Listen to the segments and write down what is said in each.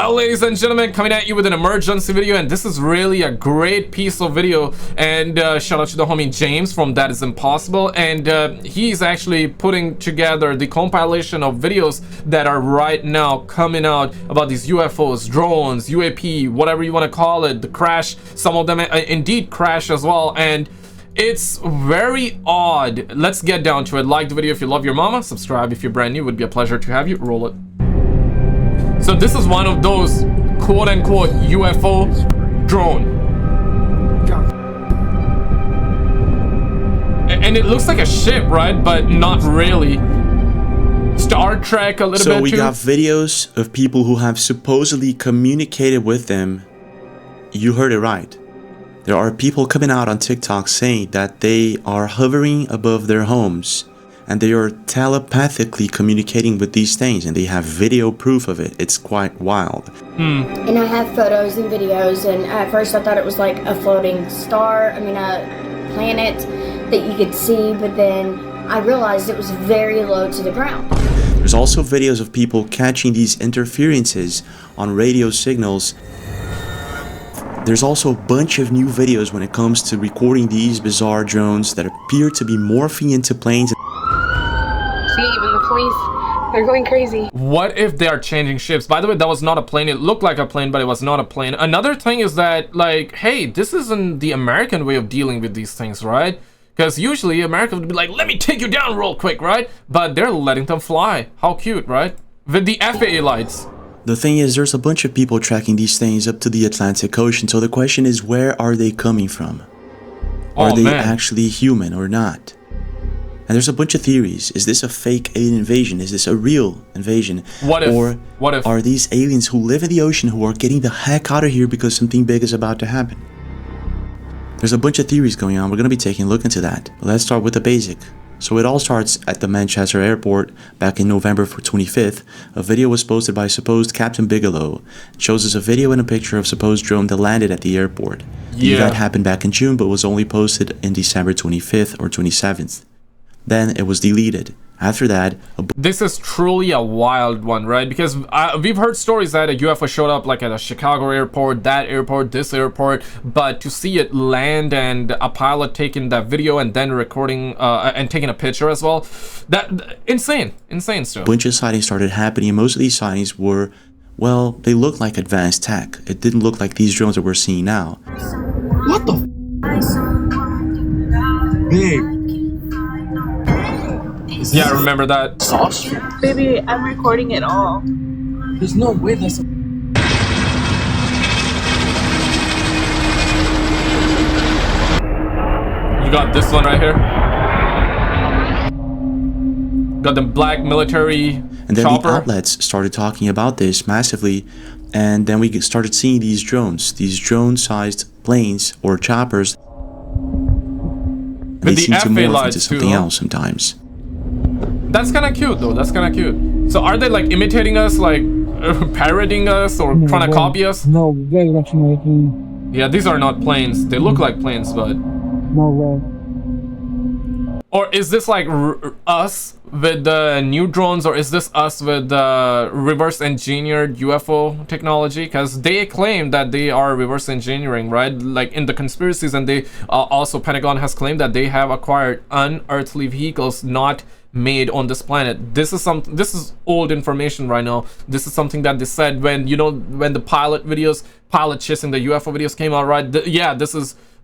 Well, ladies and gentlemen, coming at you with an emergency video, and this is really a great piece of video. And shout out to the homie James from That Is Impossible, and he's actually putting together the compilation of videos that are right now coming out about these UFOs, drones, UAP, whatever you want to call it, the crash. Some of them indeed crash as well, and it's very odd. Let's get down to it. Like the video if you love your mama, subscribe if you're brand new. It would be a pleasure to have you. Roll it. So this is one of those quote-unquote UFO drone. And it looks like a ship, right? But not really. Star Trek a little bit So we too. got videos of people who have supposedly communicated with them. You heard it right. There are people coming out on TikTok saying that they are hovering above their homes and they are telepathically communicating with these things, and they have video proof of it. It's quite wild. And I have photos and videos, and at first I thought it was like a floating star, a planet that you could see, but then I realized it was very low to the ground. There's also videos of people catching these interferences on radio signals. There's also a bunch of new videos when it comes to recording these bizarre drones that appear to be morphing into planes. See, even the police, they're going crazy. What if they are changing ships? By the way, that was not a plane. It looked like a plane, but it was not a plane. Another thing is that, like, hey, this isn't the American way of dealing with these things, right? Because usually America would be like, let me take you down real quick, right? But they're letting them fly. How cute, right? With the FAA lights. The thing is, there's a bunch of people tracking these things up to the Atlantic Ocean, so the question is, where are they coming from? Are they actually human or not? And there's a bunch of theories. Is this a fake alien invasion? Is this a real invasion? What if are these aliens who live in the ocean who are getting the heck out of here because something big is about to happen? There's a bunch of theories going on. We're going to be taking a look into that. But let's start with the basic. So it all starts at the Manchester airport back in November 25th. A video was posted by supposed Captain Bigelow. It shows us a video and a picture of supposed drone that landed at the airport. The event happened back in June, but was only posted in December 25th or 27th. Then it was deleted. After that, this is truly a wild one, right? Because we've heard stories that a UFO showed up like at a Chicago airport, that airport, this airport, but to see it land and a pilot taking that video and then recording and taking a picture as well, that insane stuff. A bunch of sightings started happening. Most of these sightings were, well, they looked like advanced tech. It didn't look like these drones that we're seeing now. What the babe? Yeah, I remember that. Saucer? Baby, I'm recording it all. There's no way that's a... You got this one right here. Got the black military and then chopper. The outlets started talking about this massively, and then we started seeing these drones, these drone-sized planes or choppers. And they seem to morph into something else sometimes. That's kind of cute though. That's kind of cute. So are they like imitating us, like parroting us, or trying to copy us? No way that's making. Yeah, these are not planes. They look like planes, but No way. or is this like us with the new drones, or is this us with the reverse engineered UFO technology? Because they claim that they are reverse engineering, right? Like in the conspiracies, and they also Pentagon has claimed that they have acquired unearthly vehicles not made on this planet. This is old information right now. This is something that they said when the pilot chasing the UFO videos came out, right?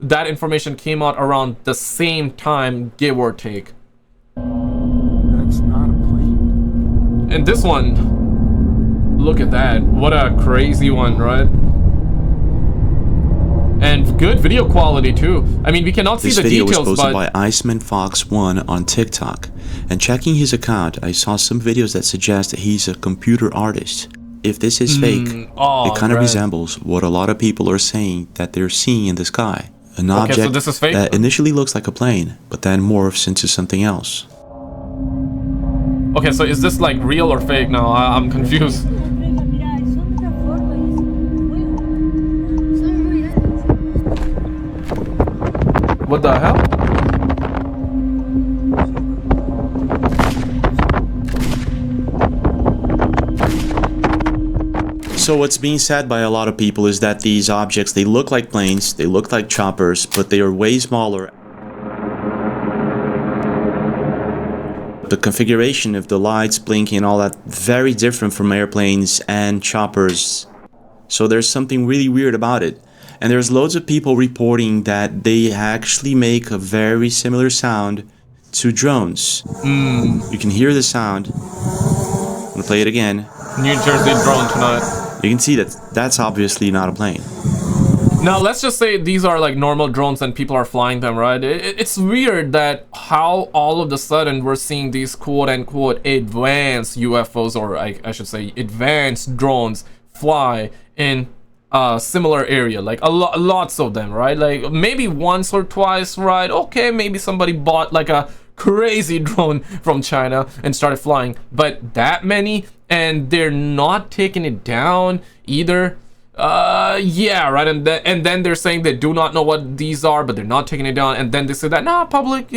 That information came out around the same time, give or take. That's not a plane. And this one, look at that. What a crazy one, right? And good video quality too. I mean, we cannot see the details, This video was posted but by Iceman Fox 1 on TikTok. And checking his account, I saw some videos that suggest that he's a computer artist. If this is fake, it kind of resembles what a lot of people are saying that they're seeing in the sky. An object so this is fake? that initially looks like a plane, but then morphs into something else. Okay, so is this like real or fake now? I'm confused. What the hell? So what's being said by a lot of people is that these objects, they look like planes, they look like choppers, but they are way smaller. The configuration of the lights blinking and all that, very different from airplanes and choppers. So there's something really weird about it. And there's loads of people reporting that they actually make a very similar sound to drones. You can hear the sound. I'm gonna play it again. New Jersey drone tonight. You can see that that's obviously not a plane. Now, let's just say these are like normal drones and people are flying them, right? It's weird that how all of a sudden we're seeing these quote-unquote advanced UFOs, or I should say advanced drones, fly in a similar area. Like lots of them, right? Like maybe once or twice, right? Okay, maybe somebody bought like a crazy drone from China and started flying, but that many, and they're not taking it down either. Yeah, right. And then they're saying they do not know what these are, but they're not taking it down. And then they say that no public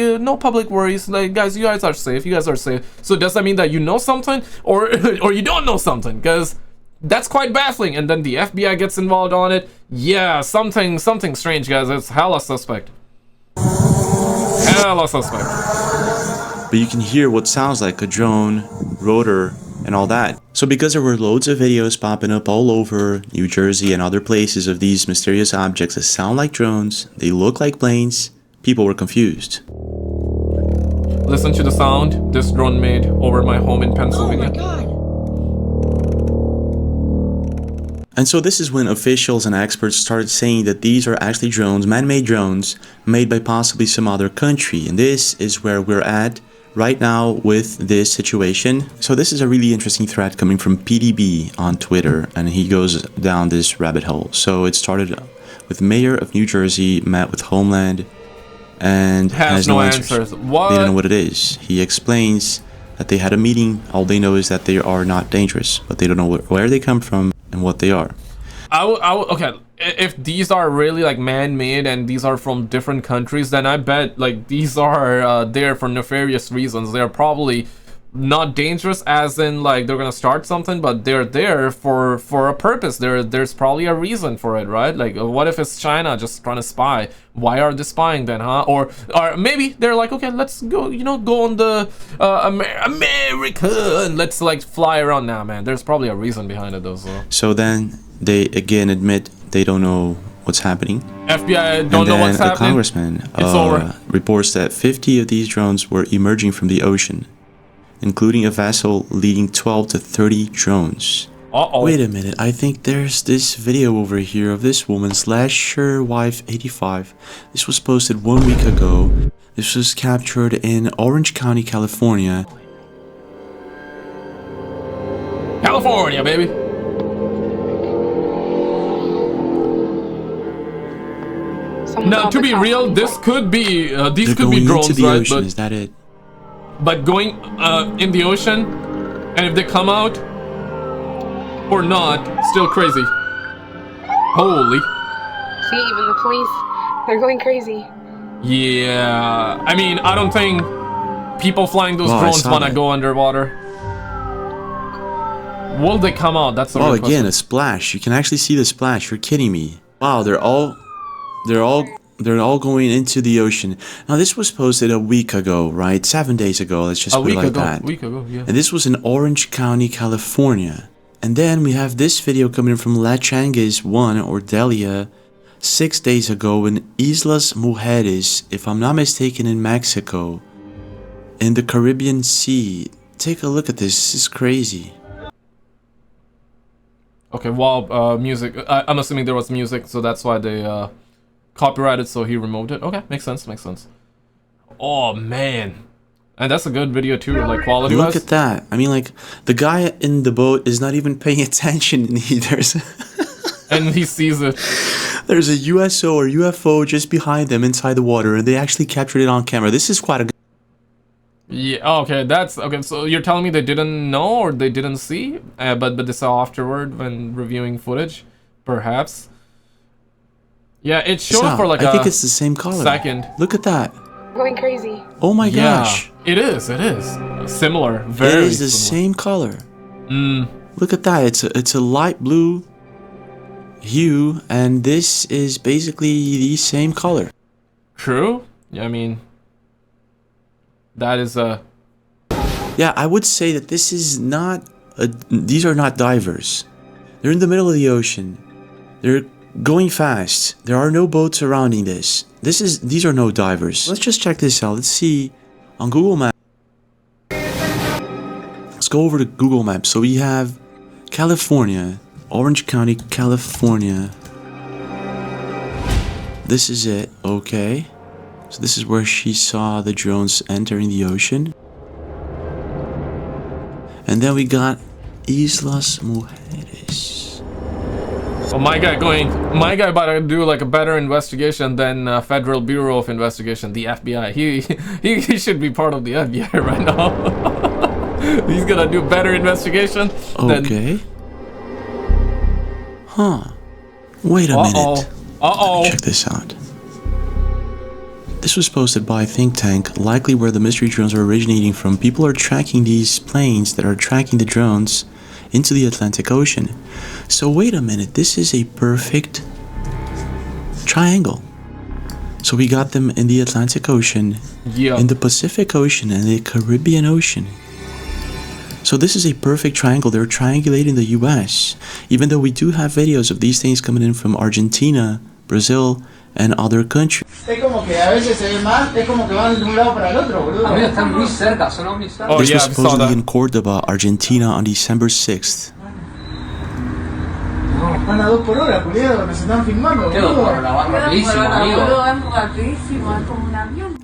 worries. Like, guys, you guys are safe. You guys are safe. So does that mean that you know something, or or you don't know something? Because that's quite baffling. And then the FBI gets involved on it. Yeah, something strange, guys. It's hella suspect. Hella suspect. But you can hear what sounds like a drone, rotor, and all that. So because there were loads of videos popping up all over New Jersey and other places of these mysterious objects that sound like drones, they look like planes, people were confused. Listen to the sound this drone made over my home in Pennsylvania. Oh my god. And so this is when officials and experts started saying that these are actually drones, man-made drones, made by possibly some other country. And this is where we're at right now with this situation. So this is a really interesting thread coming from PDB on Twitter, and he goes down this rabbit hole. So it started with Mayor of New Jersey met with Homeland and has no answers. What? They don't know what it is. He explains that they had a meeting. All they know is that they are not dangerous, but they don't know where they come from and what they are. Okay, if these are really like man-made and these are from different countries, then I bet like these are there for nefarious reasons. They're probably not dangerous as in like they're gonna start something, but they're there for a purpose. There's probably a reason for it, right? Like, what if it's China just trying to spy? Why are they spying then, huh? Or maybe they're like, okay, let's go, go on the America and let's like fly around now, man. There's probably a reason behind it, though. So then they again admit they don't know what's happening. FBI don't know what's happening. A congressman reports that 50 of these drones were emerging from the ocean, including a vessel leading 12 to 30 drones. Wait a minute, I think there's this video over here of this woman /wife85. This was posted 1 week ago. This was captured in Orange County, California. California, baby. Now, to be real, this could be these could be drones, into the right? Ocean, but is that it? But going in the ocean, and if they come out or not, still crazy. Holy. See, even the police, they're going crazy. Yeah, I mean, I don't think people flying those drones want to go underwater. Will they come out? That's the real question. Again, a splash. You can actually see the splash. You're kidding me. Wow, they're all going into the ocean. Now, this was posted a week ago, right? 7 days ago. Let's just put it like that. A week ago, yeah. And this was in Orange County, California. And then we have this video coming from La Changues 1 or Delia 6 days ago in Islas Mujeres, if I'm not mistaken, in Mexico, in the Caribbean Sea. Take a look at this. This is crazy. Okay, well, music. I'm assuming there was music, so that's why they copyrighted, so he removed it. Okay, makes sense, makes sense. Oh, man. And that's a good video, too, like, quality-wise. Look at that. I mean, like, the guy in the boat is not even paying attention either. And he sees it. There's a USO or UFO just behind them inside the water, and they actually captured it on camera. This is quite a good... Yeah, okay, that's... Okay, so you're telling me they didn't know or they didn't see? But they saw afterward when reviewing footage? Perhaps? Yeah, it showed for like I think it's the same color. Second. Look at that. Going crazy. Oh my gosh. It is. It is. Similar. Very It is the same color. Look at that. It's a light blue hue, and this is basically the same color. True. Yeah, I mean, that is a. Yeah, I would say that this is not. These are not divers. They're in the middle of the ocean. They're going fast. There are no boats surrounding this. These are no divers. Let's just check this out. Let's see on Google Maps. Let's go over to Google Maps. So we have California, Orange County, California. This is it. Okay. So this is where she saw the drones entering the ocean. And then we got Islas Mujeres. Oh, my guy about to do like a better investigation than Federal Bureau of Investigation, the FBI. He should be part of the FBI right now. He's gonna do better investigation. Okay. Huh. Wait a minute. Check this out. This was posted by a think tank, likely where the mystery drones are originating from. People are tracking these planes that are tracking the drones into the Atlantic Ocean. So wait a minute, this is a perfect triangle. So we got them in the Atlantic Ocean, in the Pacific Ocean, and the Caribbean Ocean. So this is a perfect triangle. They're triangulating the US. Even though we do have videos of these things coming in from Argentina, Brazil, and other countries. This was supposedly in Cordoba, Argentina on December 6th.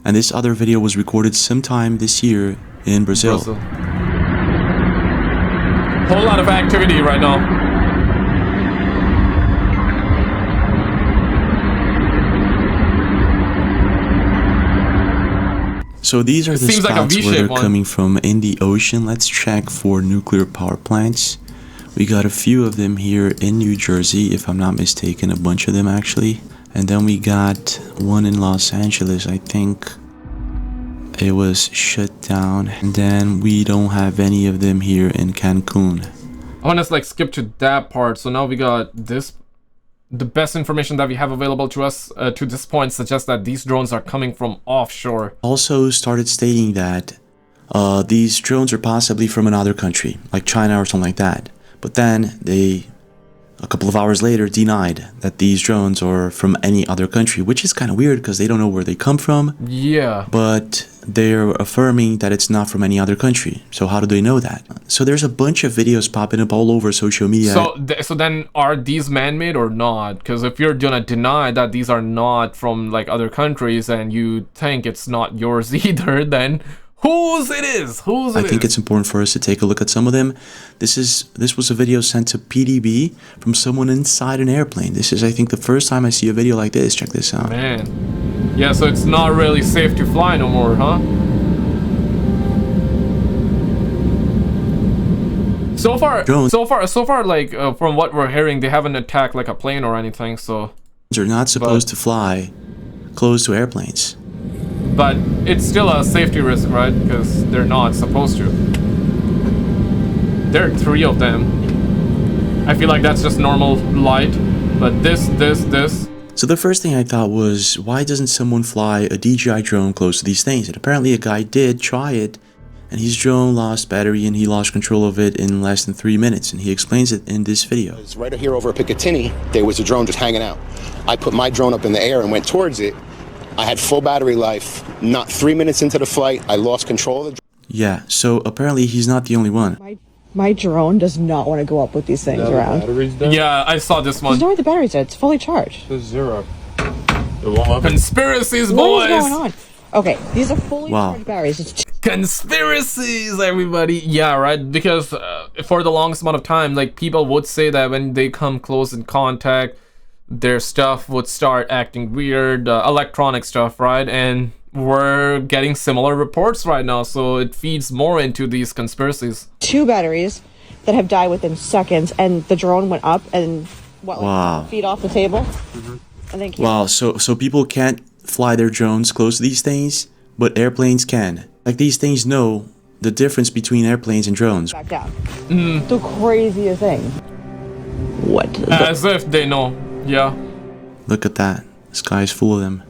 And this other video was recorded sometime this year in Brazil. Whole lot of activity right now. So these are the spots where they're coming from in the ocean. Let's check for nuclear power plants. We got a few of them here in New Jersey, if I'm not mistaken, a bunch of them actually. And then we got one in Los Angeles, I think. It was shut down. And then we don't have any of them here in Cancun. I want to like skip to that part. So now we got this. The best information that we have available to us to this point suggests that these drones are coming from offshore. Also started stating that these drones are possibly from another country, like China or something like that. But then they, a couple of hours later, denied that these drones are from any other country, which is kind of weird because they don't know where they come from. Yeah. But they're affirming that it's not from any other country. So how do they know that? So there's a bunch of videos popping up all over social media. So then are these man-made or not? Because if you're gonna deny that these are not from like other countries and you think it's not yours either, then whose it is? I think it's important for us to take a look at some of them. This was a video sent to PDB from someone inside an airplane. This is, I think, the first time I see a video like this. Check this out. Man. Yeah, so it's not really safe to fly no more, huh? So far, like from what we're hearing, they haven't attacked like a plane or anything. So they're not supposed to fly close to airplanes. But it's still a safety risk, right? Because they're not supposed to. There are 3 of them. I feel like that's just normal light. But this. So the first thing I thought was, why doesn't someone fly a DJI drone close to these things? And apparently a guy did try it, and his drone lost battery and he lost control of it in less than 3 minutes. And he explains it in this video. It's right here over Picatinny, there was a drone just hanging out. I put my drone up in the air and went towards it. I had full battery life. Not 3 minutes into the flight, I lost control of the drone. Yeah, so apparently he's not the only one. My drone does not want to go up with these things around. Yeah, I saw this one. There's no way the battery's dead. It's fully charged. It's 0. Conspiracies, boys! What is going on? Okay, these are fully charged batteries. It's Conspiracies, everybody! Yeah, right? Because for the longest amount of time, like, people would say that when they come close in contact, their stuff would start acting weird, electronic stuff, right? And we're getting similar reports right now, so it feeds more into these conspiracies. 2 batteries that have died within seconds, and the drone went up and like, feet off the table. And then wow, so people can't fly their drones close to these things, but airplanes can. Like, these things know the difference between airplanes and drones. Back down. The craziest thing. What? As if they know. Yeah. Look at that. The sky is full of them.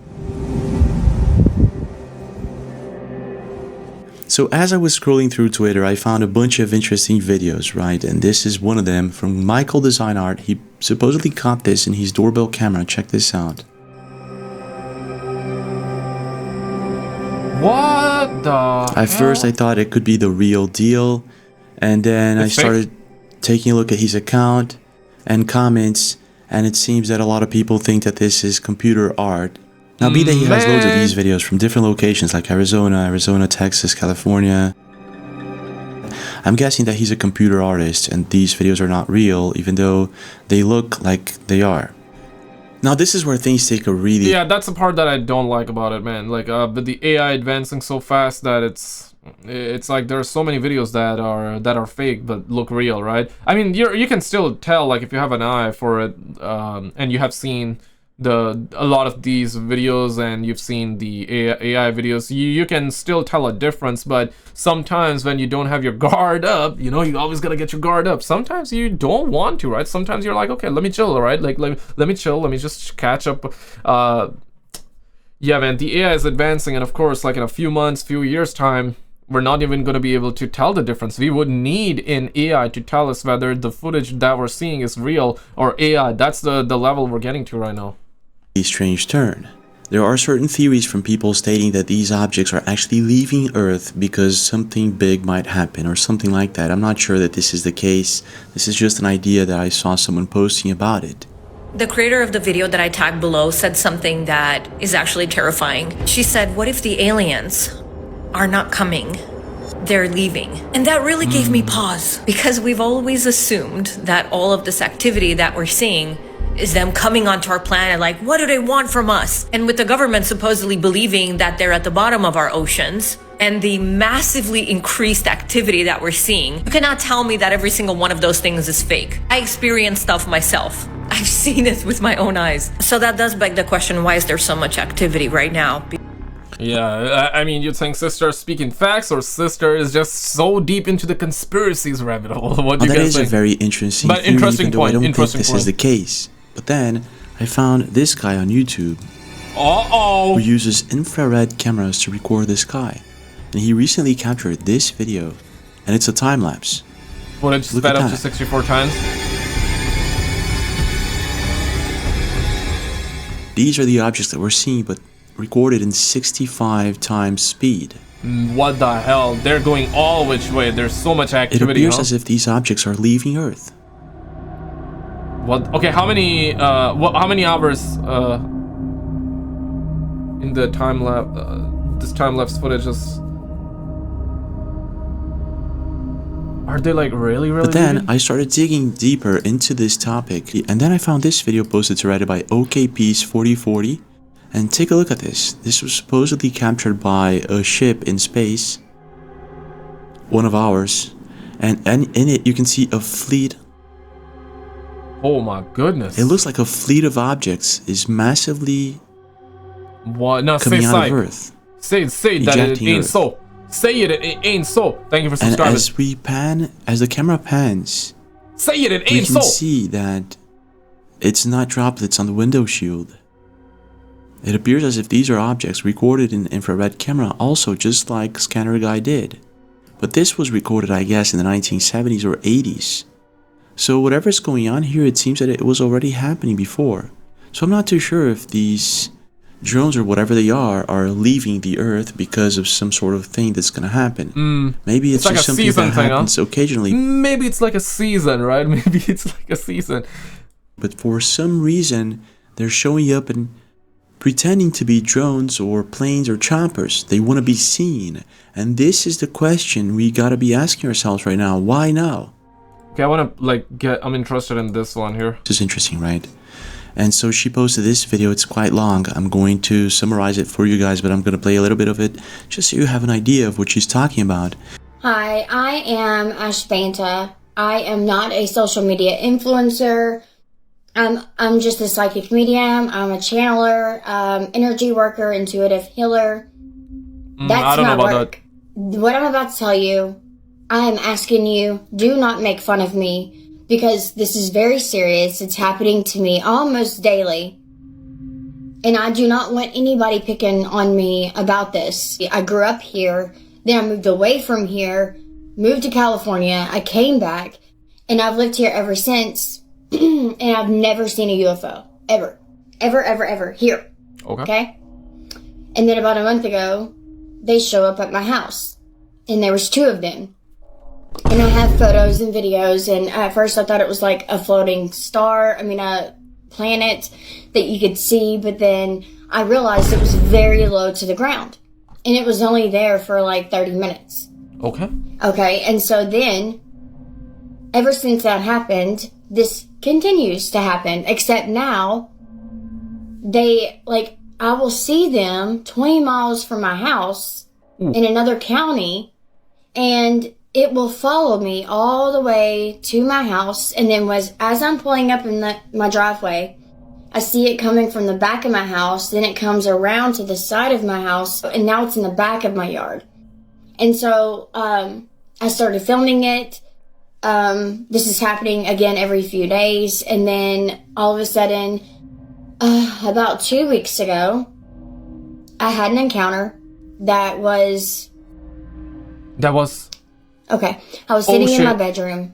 So as I was scrolling through Twitter, I found a bunch of interesting videos, right? And this is one of them from Michael Design Art. He supposedly caught this in his doorbell camera. Check this out. What the At first I thought it could be the real deal, and then I started taking a look at his account and comments, and it seems that a lot of people think that this is computer art. Now, be that he has loads of these videos from different locations like Arizona, Texas, California. I'm guessing that he's a computer artist and these videos are not real, even though they look like they are. Now, this is where things take a really... Yeah, that's the part that I don't like about it, man. Like, but the AI advancing so fast that it's like there are so many videos that are fake but look real, right? I mean, you can still tell, like, if you have an eye for it, and you have seen a lot of these videos and you've seen the AI videos, you can still tell a difference. But sometimes when you don't have your guard up, you know, you always gotta get your guard up. Sometimes you don't want to, right? Sometimes you're like, okay, let me chill, right? Like let me chill, let me just catch up. Yeah, man, the AI is advancing, and of course, like in a few months, few years time, we're not even going to be able to tell the difference. We would need an AI to tell us whether the footage that we're seeing is real or AI. That's the level we're getting to right now. Strange turn. There are certain theories from people stating that these objects are actually leaving Earth because something big might happen or something like that. I'm not sure that this is the case. This is just an idea that I saw someone posting about it. The creator of the video that I tagged below said something that is actually terrifying. She said, what if the aliens are not coming? They're leaving. And that really gave me pause, because we've always assumed that all of this activity that we're seeing is them coming onto our planet, like, what do they want from us? And with the government supposedly believing that they're at the bottom of our oceans, and the massively increased activity that we're seeing, you cannot tell me that every single one of those things is fake. I experienced stuff myself. I've seen it with my own eyes. So that does beg the question, why is there so much activity right now? Yeah, I mean, you'd think Sister is speaking facts, or Sister is just so deep into the conspiracies rabbit hole. What do you guys think? That is a very interesting theory, interesting even though point. I don't think this is the case. But then I found this guy on YouTube who uses infrared cameras to record the sky, and he recently captured this video, and it's a time lapse. Footage sped up to 64 times. These are the objects that we're seeing, but recorded in 65 times speed. What the hell? They're going all which way. There's so much activity. It appears as if these objects are leaving Earth. What? Okay, how many hours in the time lapse? This time lapse footage is. Are they like really? But then I started digging deeper into this topic, and then I found this video posted to Reddit by OKPeace4040. And take a look at this. This was supposedly captured by a ship in space, one of ours, and in it you can see a fleet. Oh my goodness! It looks like a fleet of objects is massively coming out of Earth. Say that it ain't so. Say it ain't so. Thank you for subscribing. And as the camera pans, say it ain't so. We can see that it's not droplets on the window shield. It appears as if these are objects recorded in infrared camera also, just like Scanner Guy did. But this was recorded, I guess, in the 1970s or 80s. So whatever's going on here, it seems that it was already happening before. So I'm not too sure if these drones or whatever they are leaving the Earth because of some sort of thing that's going to happen. Maybe it's just like something that happens occasionally. Maybe it's like a season, right? Maybe it's like a season. But for some reason, they're showing up and pretending to be drones or planes or choppers. They want to be seen. And this is the question we gotta be asking ourselves right now. Why now? Okay, I want to I'm interested in this one here. This is interesting, right? And so she posted this video. It's quite long. I'm going to summarize it for you guys, but I'm going to play a little bit of it just so you have an idea of what she's talking about. Hi, I am Ashvanta. I am not a social media influencer. I'm just a psychic medium. I'm a channeler, energy worker, intuitive healer. That's I don't my know about work. what I'm about to tell you, I am asking you, do not make fun of me, because this is very serious. It's happening to me almost daily. And I do not want anybody picking on me about this. I grew up here, then I moved away from here, moved to California, I came back, and I've lived here ever since, and I've never seen a UFO. Ever. Ever, ever, ever. Here. Okay? And then about a month ago, they show up at my house. And there was 2 of them. And I have photos and videos, and at first I thought it was like a floating star, a planet that you could see, but then I realized it was very low to the ground. And it was only there for like 30 minutes. Okay, and so then, ever since that happened, this continues to happen, except now, I will see them 20 miles from my house in another county, and it will follow me all the way to my house. And then as I'm pulling up in my driveway, I see it coming from the back of my house. Then it comes around to the side of my house, and now it's in the back of my yard. And so I started filming it. This is happening again every few days. And then all of a sudden, about 2 weeks ago, I had an encounter that was... Okay, I was sitting in my bedroom.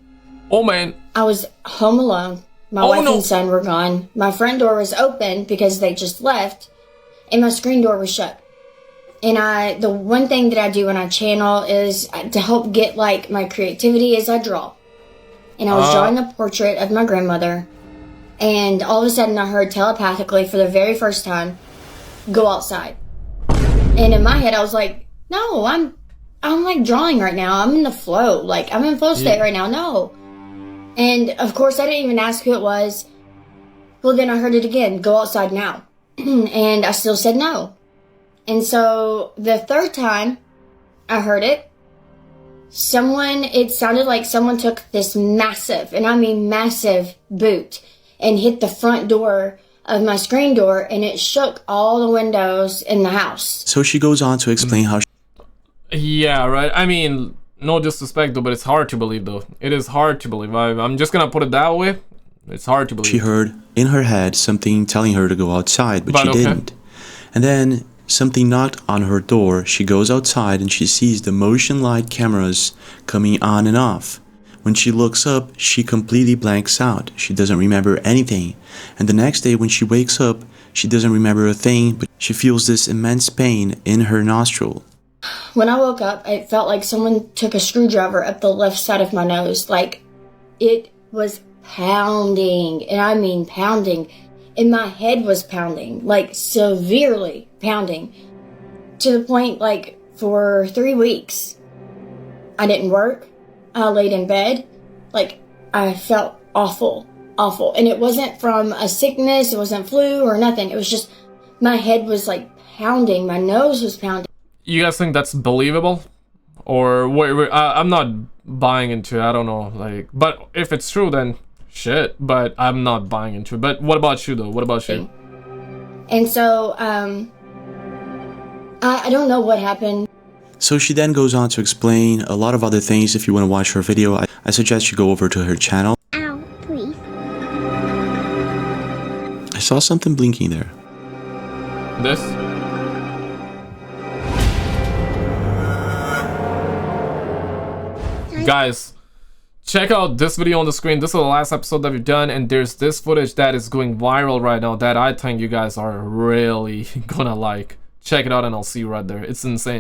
Oh man. I was home alone. My wife and son were gone. My front door was open because they just left, and my screen door was shut. And the one thing that I do when I channel is to help get my creativity is I draw. And I was drawing a portrait of my grandmother, and all of a sudden I heard telepathically for the very first time, "Go outside." And in my head I was like, no, I'm drawing right now. I'm in the flow. I'm in flow state right now. No. And of course I didn't even ask who it was. Well, then I heard it again. "Go outside now." And I still said no. And so the third time I heard it, it sounded like someone took this massive, and I mean massive, boot and hit the front door of my screen door, and it shook all the windows in the house. So she goes on to explain how Yeah, right. No disrespect though, but it's hard to believe though. It is hard to believe. I'm just gonna put it that way. It's hard to believe. she heard in her head something telling her to go outside, but she didn't. And then something knocked on her door. She goes outside and she sees the motion light cameras coming on and off. When she looks up, she completely blanks out. She doesn't remember anything. And the next day when she wakes up, she doesn't remember a thing, but she feels this immense pain in her nostril. When I woke up, it felt like someone took a screwdriver up the left side of my nose. It was pounding, and I mean pounding. And my head was pounding, severely pounding. To the point, for 3 weeks, I didn't work. I laid in bed. I felt awful. And it wasn't from a sickness, it wasn't flu or nothing. It was just, my head was pounding, my nose was pounding. You guys think that's believable? Or wait, I'm not buying into it, I don't know. But if it's true, then shit. But I'm not buying into it. But what about you though? What about you? And so, I don't know what happened. So she then goes on to explain a lot of other things. If you want to watch her video, I suggest you go over to her channel. Ow, please. I saw something blinking there. This? Guys, check out this video on the screen. This is the last episode that we've done, and there's this footage that is going viral right now that I think you guys are really gonna like. Check it out and I'll see you right there. It's insane.